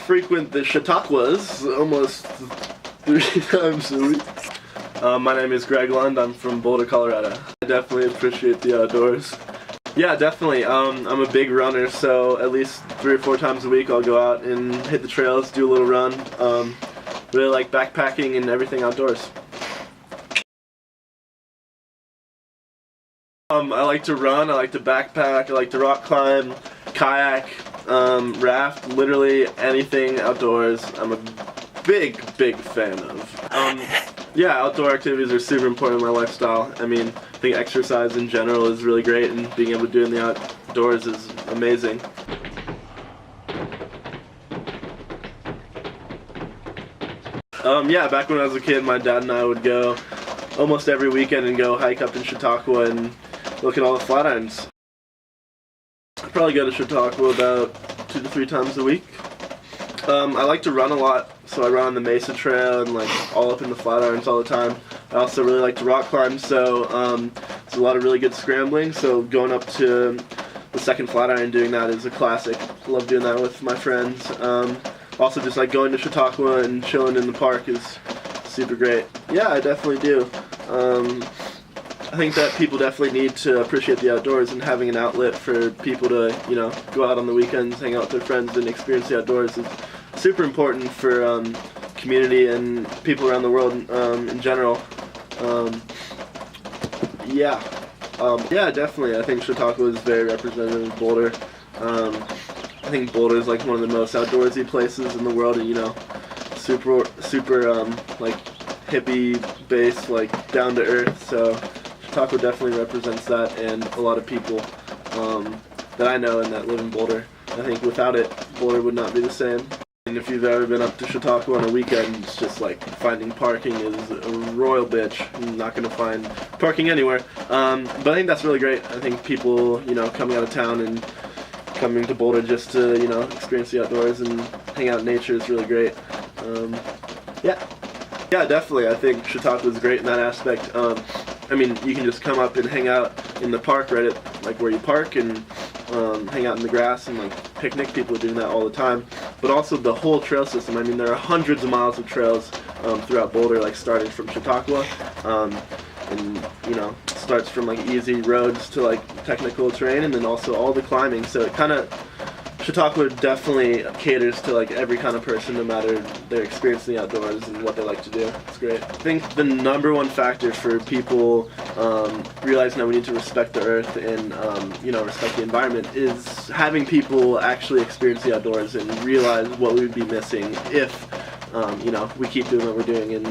frequent the Chataqquas almost 3 times a week. My name is Greg Lund. I'm from Boulder, Colorado. I definitely appreciate the outdoors. Yeah, definitely. I'm a big runner, so at least 3 or 4 times a week I'll go out and hit the trails, do a little run. Really like backpacking and everything outdoors. I like to run, I like to backpack, I like to rock climb, kayak, raft, literally anything outdoors. I'm a big fan of. Yeah, outdoor activities are super important in my lifestyle. I mean, I think exercise in general is really great, and being able to do it in the outdoors is amazing. Yeah, back when I was a kid, my dad and I would go almost every weekend and go hike up in Chataqua and look at all the flat irons. I probably go to Chataqua about 2 to 3 times a week. I like to run a lot, so I run on the Mesa Trail and like all up in the flat irons all the time. I also really like to rock climb, so there's a lot of really good scrambling, so going up to the second flat iron doing that is a classic. I love doing that with my friends. Also just like going to Chataqua and chilling in the park is super great. Yeah, I definitely do. I think that people definitely need to appreciate the outdoors, and having an outlet for people to, you know, go out on the weekends, hang out with their friends and experience the outdoors is super important for community and people around the world in general. Yeah, definitely. I think Chataqua is very representative of Boulder. I think Boulder is like one of the most outdoorsy places in the world, and you know, super like hippie based, like down to earth. So Chataqua definitely represents that, and a lot of people that I know and that live in Boulder. I think without it, Boulder would not be the same. And if you've ever been up to Chataqua on a weekend, it's just like finding parking is a royal bitch. You're not going to find parking anywhere. But I think that's really great. I think people, you know, coming out of town and coming to Boulder just to, you know, experience the outdoors and hang out in nature is really great. Yeah, definitely. I think Chataqua is great in that aspect. I mean, you can just come up and hang out in the park right at like where you park and hang out in the grass and like picnic. People are doing that all the time. But also the whole trail system. I mean, there are hundreds of miles of trails throughout Boulder, like starting from Chataqua. And you know, it starts from like easy roads to like technical terrain, and then also all the climbing. So it kind of, Chataqua definitely caters to like every kind of person, no matter their experience in the outdoors and what they like to do. It's great. I think the #1 factor for people realizing that we need to respect the earth and you know, respect the environment is having people actually experience the outdoors and realize what we would be missing if you know, we keep doing what we're doing and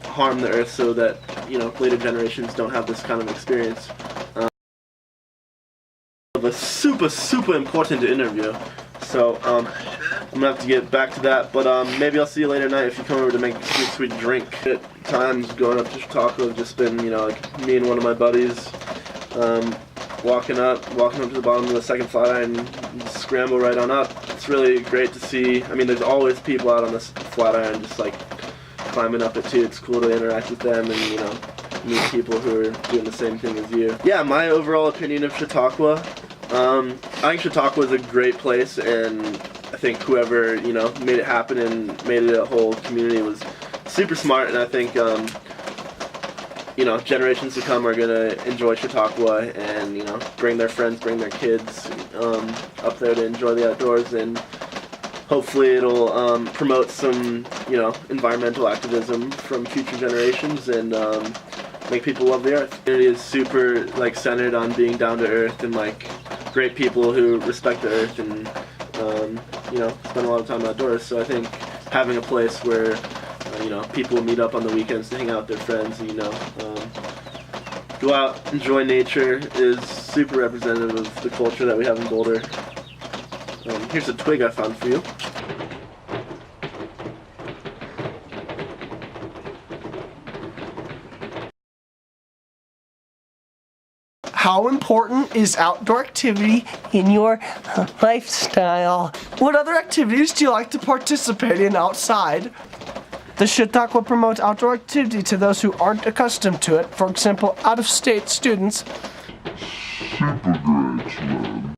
harm the earth, so that, you know, later generations don't have this kind of experience. A super important interview, so I'm gonna have to get back to that, but maybe I'll see you later tonight if you come over to make a sweet drink. At times going up to Chataqua have just been, you know, like me and one of my buddies walking up to the bottom of the second flat iron and scramble right on up. It's really great to see. I mean, there's always people out on this flat iron just like climbing up it too. It's cool to interact with them and, you know, meet people who are doing the same thing as you. Yeah, my overall opinion of Chataqua, I think Chataqua is a great place, and I think whoever, you know, made it happen and made it a whole community was super smart, and I think you know, generations to come are gonna enjoy Chataqua and, you know, bring their friends, bring their kids up there to enjoy the outdoors, and hopefully it'll promote some, you know, environmental activism from future generations and make people love the earth. It is super like centered on being down to earth and like great people who respect the earth and you know, spend a lot of time outdoors. So I think having a place where you know, people meet up on the weekends to hang out with their friends and, you know, go out, enjoy nature is super representative of the culture that we have in Boulder. Here's a twig I found for you. How important is outdoor activity in your lifestyle? What other activities do you like to participate in outside? The Chataqua promotes outdoor activity to those who aren't accustomed to it. For example, out-of-state students. Super great, man.